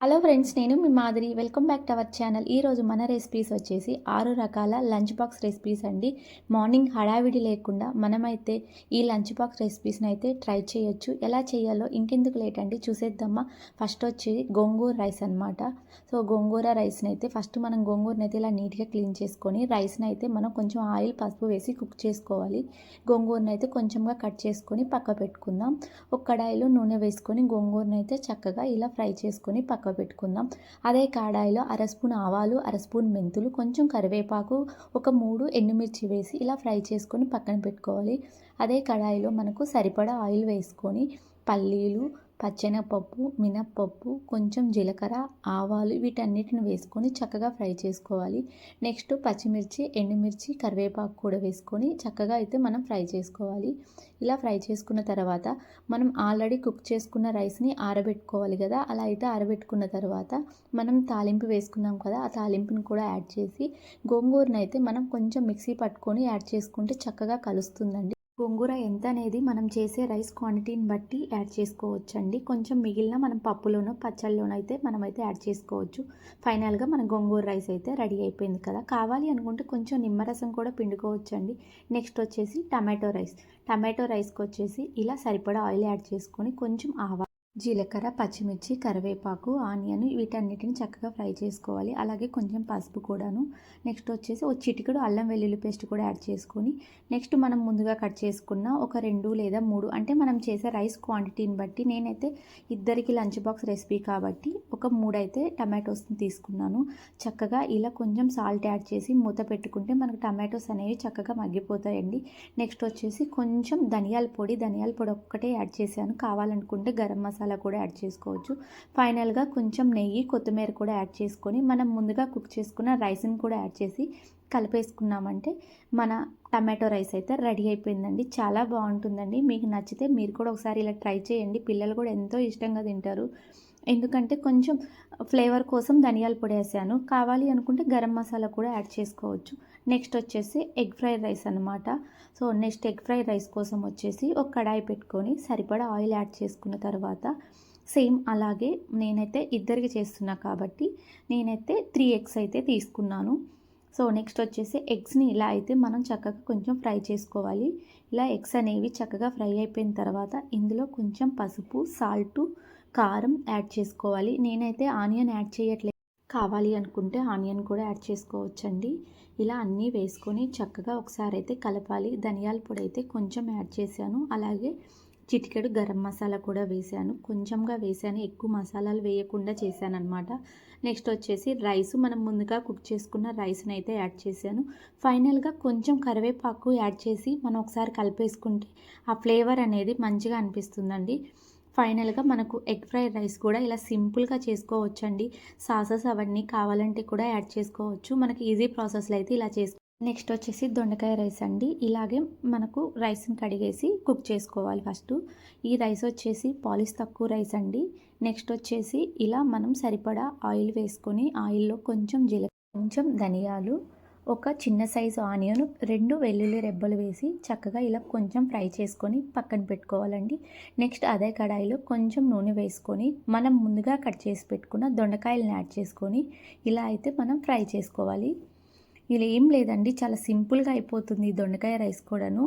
Hello friends, నేను మీ మాదిరి. Welcome back to our channel. ఈరోజు మన రెసిపీస్ వచ్చేసి 6 రకాల లంచ్ బాక్స్ రెసిపీస్ అండి. మార్నింగ్ హడావిడి లేకుండా మనమైతే ఈ లంచ్ బాక్స్ రెసిపీస్ని అయితే ట్రై చేయొచ్చు. ఎలా చేయాలో ఇంకెందుకు లేట్ అండి, చూసేద్దామా. ఫస్ట్ వచ్చి గోంగూర రైస్ అనమాట. సో గోంగూర రైస్ని అయితే ఫస్ట్ మనం గోంగూరని అయితే ఇలా నీట్గా క్లీన్ చేసుకొని రైస్ని అయితే మనం కొంచెం ఆయిల్ పసుపు వేసి కుక్ చేసుకోవాలి. గోంగూరని అయితే కొంచెంగా కట్ చేసుకొని పక్క పెట్టుకుందాం. ఒక కడాయిలో నూనె వేసుకొని గోంగూరని అయితే చక్కగా ఇలా ఫ్రై చేసుకొని పక్క పెట్టుకుందాం. అదే కడాయిలో అర స్పూన్ ఆవాలు, అర స్పూన్ మెంతులు, కొంచెం కరివేపాకు, ఒక 3 ఎండుమిర్చి వేసి ఇలా ఫ్రై చేసుకొని పక్కన పెట్టుకోవాలి. అదే కడాయిలో మనకు సరిపడా ఆయిల్ వేసుకొని పల్లీలు, పచ్చెనగపప్పు, మినప్పప్పు, కొంచెం జీలకర్ర, ఆవాలు వీటన్నిటిని వేసుకొని చక్కగా ఫ్రై చేసుకోవాలి. నెక్స్ట్ పచ్చిమిర్చి, ఎండుమిర్చి, కరివేపాకు కూడా వేసుకొని చక్కగా అయితే మనం ఫ్రై చేసుకోవాలి. ఇలా ఫ్రై చేసుకున్న తర్వాత మనం ఆల్రెడీ కుక్ చేసుకున్న రైస్ని ఆరబెట్టుకోవాలి కదా. అలా అయితే ఆరబెట్టుకున్న తర్వాత మనం తాలింపు వేసుకున్నాం కదా, ఆ తాలింపుని కూడా యాడ్ చేసి గోంగూరను అయితే మనం కొంచెం మిక్సీ పట్టుకొని యాడ్ చేసుకుంటే చక్కగా కలుస్తుందండి. గోంగూర ఎంత అనేది మనం చేసే రైస్ క్వాంటిటీని బట్టి యాడ్ చేసుకోవచ్చండి. కొంచెం మిగిలిన మనం పప్పులోనో పచ్చళ్ళలోనో అయితే మనమైతే యాడ్ చేసుకోవచ్చు. ఫైనల్గా మన గోంగూర రైస్ అయితే రెడీ అయిపోయింది కదా. కావాలి అనుకుంటే కొంచెం నిమ్మరసం కూడా పిండుకోవచ్చండి. నెక్స్ట్ వచ్చేసి టమాటో రైస్కి వచ్చేసి ఇలా సరిపడా ఆయిల్ యాడ్ చేసుకొని కొంచెం జీలకర్ర, పచ్చిమిర్చి, కరివేపాకు, ఆనియన్ వీటన్నిటిని చక్కగా ఫ్రై చేసుకోవాలి. అలాగే కొంచెం పసుపు కూడాను. నెక్స్ట్ వచ్చేసి ఒక చిటికెడు అల్లం వెల్లుల్లి పేస్ట్ కూడా యాడ్ చేసుకొని నెక్స్ట్ మనం ముందుగా కట్ చేసుకున్న ఒక 2 లేదా 3 అంటే మనం చేసే రైస్ క్వాంటిటీని బట్టి, నేనైతే ఇద్దరికి లంచ్ బాక్స్ రెసిపీ కాబట్టి ఒక 3 అయితే టమాటోస్ని తీసుకున్నాను. చక్కగా ఇలా కొంచెం సాల్ట్ యాడ్ చేసి మూత పెట్టుకుంటే మనకు టమాటోస్ అనేవి చక్కగా మగ్గిపోతాయండి. నెక్స్ట్ వచ్చేసి కొంచెం ధనియాల పొడి ఒక్కటే యాడ్ చేశాను. కావాలనుకుంటే గరం మసాలా కూడా యాడ్ చేసుకోవచ్చు. ఫైనల్గా కొంచెం నెయ్యి, కొత్తిమీర కూడా యాడ్ చేసుకొని మనం ముందుగా కుక్ చేసుకున్న రైస్ని కూడా యాడ్ చేసి కలిపేసుకున్నామంటే మన టమాటో రైస్ అయితే రెడీ అయిపోయిందండి. చాలా బాగుంటుందండి. మీకు నచ్చితే మీరు కూడా ఒకసారి ఇలా ట్రై చేయండి. పిల్లలు కూడా ఎంతో ఇష్టంగా తింటారు. ఎందుకంటే కొంచెం ఫ్లేవర్ కోసం ధనియాల పొడి వేసాను. కావాలి అనుకుంటే గరం మసాలా కూడా యాడ్ చేసుకోవచ్చు. నెక్స్ట్ వచ్చేసి ఎగ్ ఫ్రైడ్ రైస్ అనమాట. So next egg fried rice కోసం వచ్చేసి ఒక కడాయి పెట్టుకొని సరిపడా ఆయిల్ యాడ్ చేసుకున్న తర్వాత సేమ్ అలాగే నేనైతే ఇద్దరికి చేస్తున్నా కాబట్టి నేనైతే 3 ఎగ్స్ అయితే తీసుకున్నాను. సో నెక్స్ట్ వచ్చేసి ఎగ్స్ని ఇలా అయితే మనం చక్కగా కొంచెం ఫ్రై చేసుకోవాలి. ఇలా ఎగ్స్ అనేవి చక్కగా ఫ్రై అయిపోయిన తర్వాత ఇందులో కొంచెం పసుపు, సాల్టు, కారం యాడ్ చేసుకోవాలి. నేనైతే ఆనియన్ యాడ్ చేయట్లేదు. కావాలి అనుకుంటే ఆనియన్ కూడా యాడ్ చేసుకోవచ్చండి. ఇలా అన్నీ వేసుకొని చక్కగా ఒకసారి అయితే కలపాలి. ధనియాల పొడి అయితే కొంచెం యాడ్ చేశాను. అలాగే చిటికెడు గరం మసాలా కూడా వేసాను. కొంచెంగా వేసాను, ఎక్కువ మసాలాలు వేయకుండా చేశాను అనమాట. నెక్స్ట్ వచ్చేసి రైస్, మనం ముందుగా కుక్ చేసుకున్న రైస్ని అయితే యాడ్ చేశాను. ఫైనల్గా కొంచెం కరివేపాకు యాడ్ చేసి మనం ఒకసారి కలిపేసుకుంటే ఆ ఫ్లేవర్ అనేది మంచిగా అనిపిస్తుందండి. ఫైనల్గా మనకు ఎగ్ ఫ్రైడ్ రైస్ కూడా ఇలా సింపుల్గా చేసుకోవచ్చండి. సాసెస్ అవన్నీ కావాలంటే కూడా యాడ్ చేసుకోవచ్చు. మనకి ఈజీ ప్రాసెస్లో అయితే ఇలా నెక్స్ట్ వచ్చేసి దొండకాయ రైస్ అండి. ఇలాగే మనకు రైస్ని కడిగేసి కుక్ చేసుకోవాలి ఫస్ట్. ఈ రైస్ వచ్చేసి పాలిష్ తక్కువ రైస్ అండి. నెక్స్ట్ వచ్చేసి ఇలా మనం సరిపడా ఆయిల్ వేసుకొని ఆయిల్లో కొంచెం కొంచెం ధనియాలు, ఒక చిన్న సైజు ఆనియన్, 2 వెల్లుల్లి రెబ్బలు వేసి చక్కగా ఇలా కొంచెం ఫ్రై చేసుకొని పక్కన పెట్టుకోవాలండి. నెక్స్ట్ అదే కడాయిలో కొంచెం నూనె వేసుకొని మనం ముందుగా కట్ చేసి పెట్టుకున్న దొండకాయలను యాడ్ చేసుకొని ఇలా అయితే మనం ఫ్రై చేసుకోవాలి. ఇలా ఏం లేదండి, చాలా సింపుల్గా అయిపోతుంది ఈ దొండకాయ రైస్ కూడాను.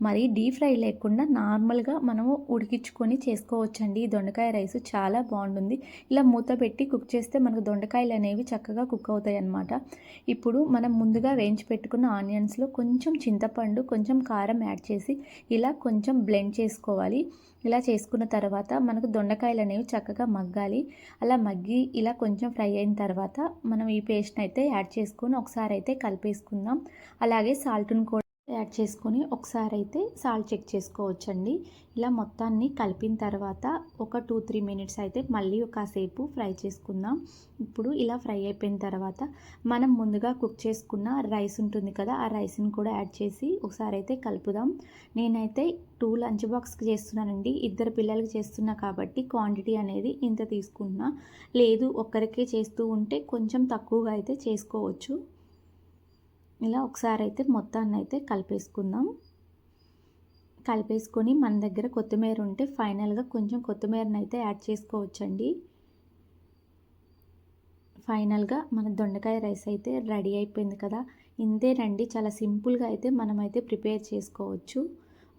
మరి డీప్ ఫ్రై లేకుండా నార్మల్గా మనము ఉడికించుకొని చేసుకోవచ్చండి. ఈ దొండకాయ రైస్ చాలా బాగుంటుంది. ఇలా మూత పెట్టి కుక్ చేస్తే మనకు దొండకాయలు అనేవి చక్కగా కుక్ అవుతాయి అన్నమాట. ఇప్పుడు మనం ముందుగా వేయించి పెట్టుకున్న ఆనియన్స్లో కొంచెం చింతపండు, కొంచెం కారం యాడ్ చేసి ఇలా కొంచెం బ్లెండ్ చేసుకోవాలి. ఇలా చేసుకున్న తర్వాత మనకు దొండకాయలు అనేవి చక్కగా మగ్గాలి. అలా మగ్గి ఇలా కొంచెం ఫ్రై అయిన తర్వాత మనం ఈ పేస్ట్ని అయితే యాడ్ చేసుకొని ఒకసారి అయితే కలిపేసుకుందాం. అలాగే సాల్ట్ని కూడా యాడ్ చేసుకొని ఒకసారి అయితే సాల్ట్ చెక్ చేసుకోవచ్చండి. ఇలా మొత్తాన్ని కలిపిన తర్వాత ఒక 2-3 మినిట్స్ అయితే మళ్ళీ కాసేపు ఫ్రై చేసుకుందాం. ఇప్పుడు ఇలా ఫ్రై అయిపోయిన తర్వాత మనం ముందుగా కుక్ చేసుకున్న రైస్ ఉంటుంది కదా, ఆ రైస్ని కూడా యాడ్ చేసి ఒకసారి అయితే కలుపుదాం. నేనైతే 2 లంచ్ బాక్స్కి చేస్తున్నానండి. 2 పిల్లలకి చేస్తున్నా కాబట్టి క్వాంటిటీ అనేది ఇంత తీసుకుంటున్నా. లేదు ఒక్కరికే చేస్తూ ఉంటే కొంచెం తక్కువగా అయితే చేసుకోవచ్చు. ఇలా ఒకసారి అయితే మొత్తాన్ని అయితే కలిపేసుకుందాం. కలిపేసుకొని మన దగ్గర కొత్తిమీర ఉంటే ఫైనల్గా కొంచెం కొత్తిమీరని అయితే యాడ్ చేసుకోవచ్చండి. ఫైనల్గా మన దొండకాయ రైస్ అయితే రెడీ అయిపోయింది కదా. ఇంతేనండి, చాలా సింపుల్గా అయితే మనమైతే ప్రిపేర్ చేసుకోవచ్చు.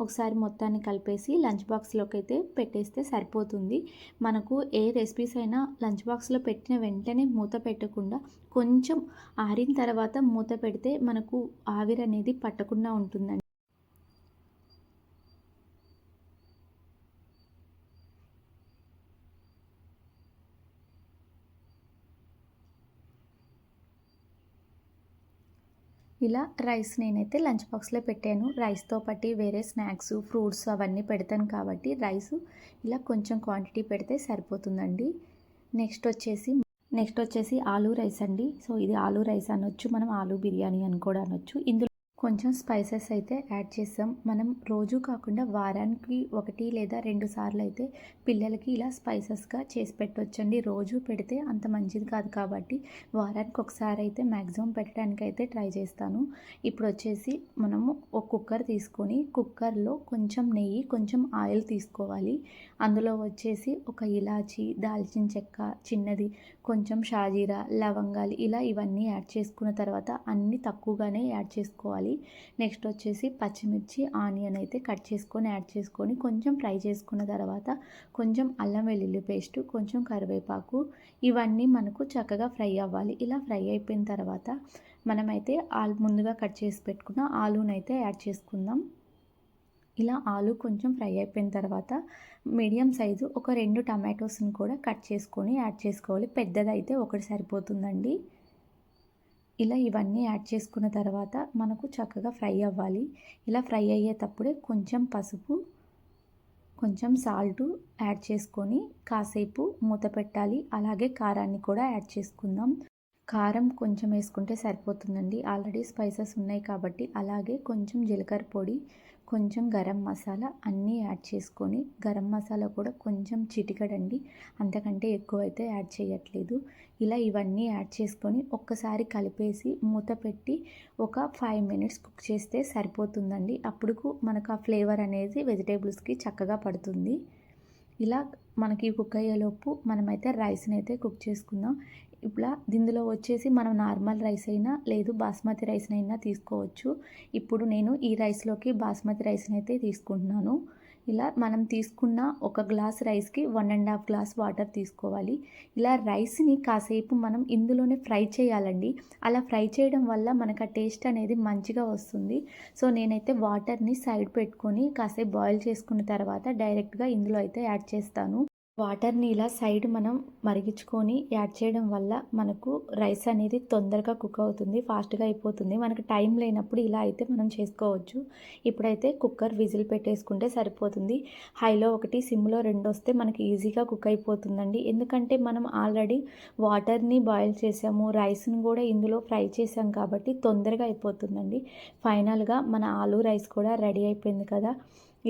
ఒకసారి మొత్తాన్ని కలిపేసి లంచ్ బాక్స్లోకి అయితే పెట్టేస్తే సరిపోతుంది. మనకు ఏ రెసిపీస్ అయినా లంచ్ బాక్స్లో పెట్టిన వెంటనే మూత పెట్టకుండా కొంచెం ఆరిన తర్వాత మూత పెడితే మనకు ఆవిరి అనేది పట్టకుండా ఉంటుందండి. ఇలా రైస్ నేనైతే లంచ్ బాక్స్లో పెట్టాను. రైస్తో పాటు వేరే స్నాక్స్, ఫ్రూట్స్ అవన్నీ పెడతాను కాబట్టి రైస్ ఇలా కొంచెం క్వాంటిటీ పెడితే సరిపోతుందండి. నెక్స్ట్ వచ్చేసి ఆలూ రైస్ అండి. సో ఇది ఆలూ రైస్ అనొచ్చు, మనం ఆలూ బిర్యానీ అని కూడా అనొచ్చు. ఇందులో కొంచెం స్పైసెస్ అయితే యాడ్ చేసాం. మనం రోజు కాకుండా వారానికి 1 లేదా 2 సార్లు అయితే పిల్లలకి ఇలా స్పైసెస్గా చేసి పెట్టొచ్చండి. రోజు పెడితే అంత మంచిది కాదు కాబట్టి వారానికి ఒకసారి అయితే మ్యాక్సిమం పెట్టడానికి అయితే ట్రై చేస్తాను. ఇప్పుడు వచ్చేసి మనము ఒక కుక్కర్ తీసుకొని కుక్కర్లో కొంచెం నెయ్యి, కొంచెం ఆయిల్ తీసుకోవాలి. అందులో వచ్చేసి ఒక ఇలాచి, దాల్చిన చెక్క చిన్నది, కొంచెం షాజీరా, లవంగాలు ఇలా ఇవన్నీ యాడ్ చేసుకున్న తర్వాత అన్నీ తక్కువగానే యాడ్ చేసుకోవాలి. నెక్స్ట్ వచ్చేసి పచ్చిమిర్చి, ఆనియన్ అయితే కట్ చేసుకొని యాడ్ చేసుకొని కొంచెం ఫ్రై చేసుకున్న తర్వాత కొంచెం అల్లం వెల్లుల్లి పేస్ట్, కొంచెం కరివేపాకు ఇవన్నీ మనకు చక్కగా ఫ్రై అవ్వాలి. ఇలా ఫ్రై అయిపోయిన తర్వాత మనమైతే ముందుగా కట్ చేసి పెట్టుకున్న ఆలూనైతే యాడ్ చేసుకుందాం. ఇలా ఆలు కొంచెం ఫ్రై అయిపోయిన తర్వాత మీడియం సైజు ఒక 2 టమాటోస్ని కూడా కట్ చేసుకొని యాడ్ చేసుకోవాలి. పెద్దదైతే ఒకటి సరిపోతుందండి. ఇలా ఇవన్నీ యాడ్ చేసుకున్న తర్వాత మనకు చక్కగా ఫ్రై అవ్వాలి. ఇలా ఫ్రై అయ్యేటప్పుడే కొంచెం పసుపు, కొంచెం సాల్టు యాడ్ చేసుకొని కాసేపు మూత పెట్టాలి. అలాగే కారాన్ని కూడా యాడ్ చేసుకుందాం. కారం కొంచెం వేసుకుంటే సరిపోతుందండి, ఆల్రెడీ స్పైసెస్ ఉన్నాయి కాబట్టి. అలాగే కొంచెం జీలకర్ర పొడి, కొంచెం గరం మసాలా అన్నీ యాడ్ చేసుకొని, గరం మసాలా కూడా కొంచెం చిటికెడండి, అంతకంటే ఎక్కువ అయితే యాడ్ చేయట్లేదు. ఇలా ఇవన్నీ యాడ్ చేసుకొని ఒక్కసారి కలిపేసి మూత పెట్టి ఒక 5 మినిట్స్ కుక్ చేస్తే సరిపోతుందండి. అప్పుడు మనకు ఆ ఫ్లేవర్ అనేది వెజిటేబుల్స్కి చక్కగా పడుతుంది. ఇలా మనకి కుక్ అయ్యేలోపు మనమైతే రైస్ని అయితే కుక్ చేసుకుందాం. ఇప్పుడు ఇందులో వచ్చేసి మనం నార్మల్ రైస్ అయినా లేదు బాస్మతి రైస్ని అయినా తీసుకోవచ్చు. ఇప్పుడు నేను ఈ రైస్లోకి బాస్మతి రైస్ని అయితే తీసుకుంటున్నాను. ఇలా మనం తీసుకున్న ఒక గ్లాస్ రైస్కి 1.5 గ్లాస్ వాటర్ తీసుకోవాలి. ఇలా రైస్ని కాసేపు మనం ఇందులోనే ఫ్రై చేయాలండి. అలా ఫ్రై చేయడం వల్ల మనకు ఆ టేస్ట్ అనేది మంచిగా వస్తుంది. సో నేనైతే వాటర్ని సైడ్ పెట్టుకొని కాసేపు బాయిల్ చేసుకున్న తర్వాత డైరెక్ట్గా ఇందులో అయితే యాడ్ చేస్తాను. వాటర్ని ఇలా సైడ్ మనం మరిగించుకొని యాడ్ చేయడం వల్ల మనకు రైస్ అనేది తొందరగా కుక్ అవుతుంది, ఫాస్ట్గా అయిపోతుంది. మనకు టైం లేనప్పుడు ఇలా అయితే మనం చేసుకోవచ్చు. ఇప్పుడైతే కుక్కర్ విజిల్ పెట్టేసుకుంటే సరిపోతుంది. హైలో 1, సిమ్లో 2 వస్తే మనకి ఈజీగా కుక్ అయిపోతుందండి. ఎందుకంటే మనం ఆల్రెడీ వాటర్ని బాయిల్ చేసాము, రైస్ని కూడా ఇందులో ఫ్రై చేసాం కాబట్టి తొందరగా అయిపోతుందండి. ఫైనల్గా మన ఆలూ రైస్ కూడా రెడీ అయిపోయింది కదా.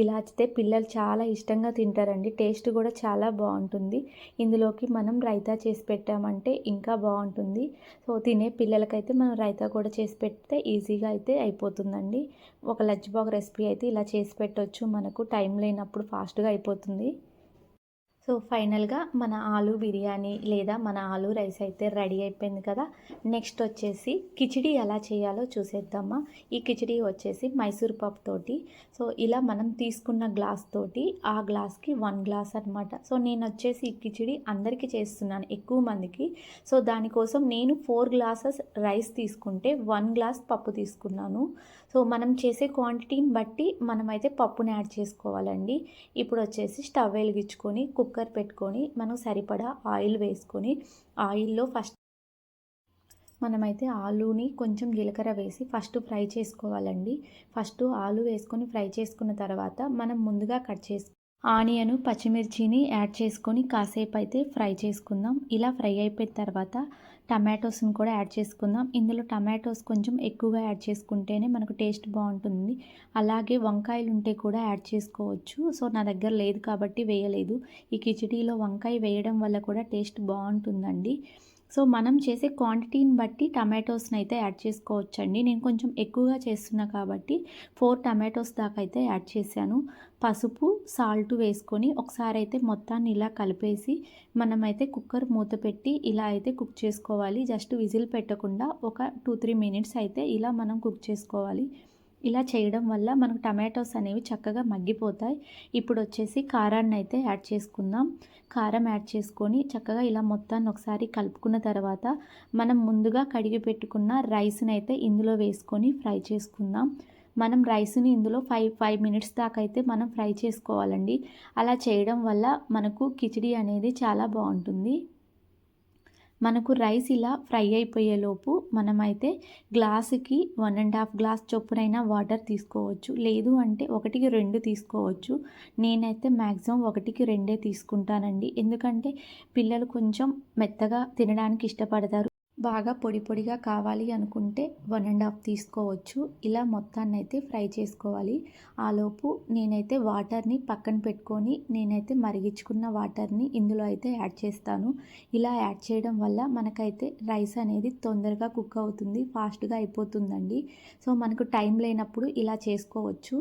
ఇలా అయితే పిల్లలు చాలా ఇష్టంగా తింటారండి. టేస్ట్ కూడా చాలా బాగుంటుంది. ఇందులోకి మనం రైతా చేసి పెట్టామంటే ఇంకా బాగుంటుంది. సో తినే పిల్లలకైతే మనం రైతా కూడా చేసి పెడితే ఈజీగా అయితే అయిపోతుందండి. ఒక లంచ్ బాక్స్ రెసిపీ అయితే ఇలా చేసి పెట్టవచ్చు. మనకు టైం లేనప్పుడు ఫాస్ట్గా అయిపోతుంది. సో ఫైనల్గా మన ఆలూ బిర్యానీ లేదా మన ఆలూ రైస్ అయితే రెడీ అయిపోయింది కదా. నెక్స్ట్ వచ్చేసి కిచిడి ఎలా చేయాలో చూసేద్దామా. ఈ కిచిడి వచ్చేసి మైసూర్ పప్పు తోటి. సో ఇలా మనం తీసుకున్న గ్లాస్ తోటి ఆ గ్లాస్కి 1 గ్లాస్ అనమాట. సో నేను వచ్చేసి ఈ కిచిడి అందరికీ చేస్తున్నాను, ఎక్కువ మందికి. సో దానికోసం నేను 4 గ్లాసెస్ రైస్ తీసుకుంటే 1 గ్లాస్ పప్పు తీసుకున్నాను. సో మనం చేసే క్వాంటిటీని బట్టి మనమైతే పప్పుని యాడ్ చేసుకోవాలండి. ఇప్పుడు వచ్చేసి స్టవ్ వెలిగించుకొని కుక్కర్ పెట్టుకొని మనం సరిపడా ఆయిల్ వేసుకొని ఆయిల్లో ఫస్ట్ మనమైతే ఆలూని కొంచెం జీలకర్ర వేసి ఫస్ట్ ఫ్రై చేసుకోవాలండి. ఫస్ట్ ఆలు వేసుకొని ఫ్రై చేసుకున్న తర్వాత మనం ముందుగా కట్ చేసి ఆనియన్, పచ్చిమిర్చిని యాడ్ చేసుకొని కాసేపు అయితే ఫ్రై చేసుకుందాం. ఇలా ఫ్రై అయిపోయిన తర్వాత టమాటోస్ని కూడా యాడ్ చేసుకుందాం. ఇందులో టమాటోస్ కొంచెం ఎక్కువగా యాడ్ చేసుకుంటేనే మనకు టేస్ట్ బాగుంటుంది. అలాగే వంకాయలు ఉంటే కూడా యాడ్ చేసుకోవచ్చు. సో నా దగ్గర లేదు కాబట్టి వేయలేదు. ఈ కిచిడీలో వంకాయ వేయడం వల్ల కూడా టేస్ట్ బాగుంటుందండి. సో మనం చేసే క్వాంటిటీని బట్టి టమాటోస్ని అయితే యాడ్ చేసుకోవచ్చండి. నేను కొంచెం ఎక్కువగా చేస్తున్నా కాబట్టి 4 టమాటోస్ దాకా అయితే యాడ్ చేశాను. పసుపు, సాల్ట్ వేసుకొని ఒకసారి అయితే మొత్తాన్ని ఇలా కలిపేసి మనమైతే కుక్కర్ మూత పెట్టి ఇలా అయితే కుక్ చేసుకోవాలి. జస్ట్ విజిల్ పెట్టకుండా ఒక 2-3 మినిట్స్ అయితే ఇలా మనం కుక్ చేసుకోవాలి. ఇలా చేయడం వల్ల మనకు టమాటోస్ అనేవి చక్కగా మగ్గిపోతాయి. ఇప్పుడు వచ్చేసి కారాన్ని అయితే యాడ్ చేసుకుందాం. కారం యాడ్ చేసుకొని చక్కగా ఇలా మొత్తాన్ని ఒకసారి కలుపుకున్న తర్వాత మనం ముందుగా కడిగి పెట్టుకున్న రైస్ని అయితే ఇందులో వేసుకొని ఫ్రై చేసుకుందాం. మనం రైస్ని ఇందులో 5 మినిట్స్ దాకా అయితే మనం ఫ్రై చేసుకోవాలండి. అలా చేయడం వల్ల మనకు కిచిడి అనేది చాలా బాగుంటుంది. మనకు రైస్ ఇలా ఫ్రై అయిపోయేలోపు మనమైతే గ్లాసుకి 1.5 గ్లాస్ చొప్పునైనా వాటర్ తీసుకోవచ్చు. లేదు అంటే 1కి 2 తీసుకోవచ్చు. నేనైతే మ్యాక్సిమం 1కి 2 తీసుకుంటానండి. ఎందుకంటే పిల్లలు కొంచెం మెత్తగా తినడానికి ఇష్టపడతారు. బాగా పొడి పొడిగా కావాలి అనుకుంటే 1.5 తీసుకోవచ్చు. ఇలా మొత్తాన్నైతే ఫ్రై చేసుకోవాలి. ఆలోపు నేనైతే వాటర్ని పక్కన పెట్టుకొని నేనైతే మరిగించుకున్న వాటర్ని ఇందులో అయితే యాడ్ చేస్తాను. ఇలా యాడ్ చేయడం వల్ల మనకైతే రైస్ అనేది తొందరగా కుక్ అవుతుంది, ఫాస్ట్గా అయిపోతుందండి. సో మనకు టైం లేనప్పుడు ఇలా చేసుకోవచ్చు.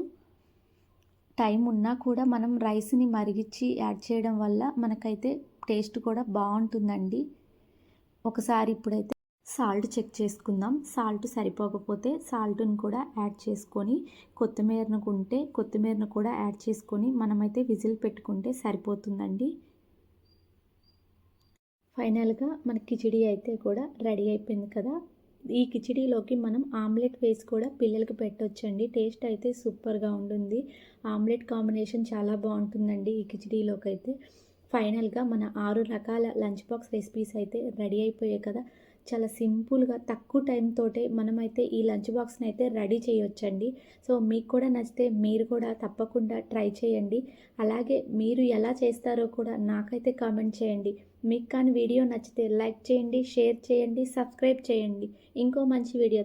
టైం ఉన్నా కూడా మనం రైస్ని మరిగించి యాడ్ చేయడం వల్ల మనకైతే టేస్ట్ కూడా బాగుంటుందండి. ఒకసారి ఇప్పుడైతే సాల్ట్ చెక్ చేసుకుందాం. సాల్ట్ సరిపోకపోతే సాల్ట్ని కూడా యాడ్ చేసుకొని కొత్తిమీరను కూడా యాడ్ చేసుకొని మనమైతే విజిల్ పెట్టుకుంటే సరిపోతుందండి. ఫైనల్గా మన కిచిడి అయితే కూడా రెడీ అయిపోయింది కదా. ఈ కిచిడీలోకి మనం ఆమ్లెట్ వేసి కూడా పిల్లలకి పెట్టొచ్చండి. టేస్ట్ అయితే సూపర్గా ఉంటుంది. ఆమ్లెట్ కాంబినేషన్ చాలా బాగుంటుందండి ఈ కిచిడీలోకి అయితే. ఫైనల్గా మన 6 రకాల లంచ్ బాక్స్ రెసిపీస్ అయితే రెడీ అయిపోయాయి కదా. చాలా సింపుల్గా తక్కువ టైంతోటే మనమైతే ఈ లంచ్ బాక్స్ని అయితే రెడీ చేయొచ్చండి. సో మీకు కూడా నచ్చితే మీరు కూడా తప్పకుండా ట్రై చేయండి. అలాగే మీరు ఎలా చేస్తారో కూడా నాకైతే కామెంట్ చేయండి. మీకు కానీ వీడియో నచ్చితే లైక్ చేయండి, షేర్ చేయండి, సబ్స్క్రైబ్ చేయండి. ఇంకో మంచి వీడియో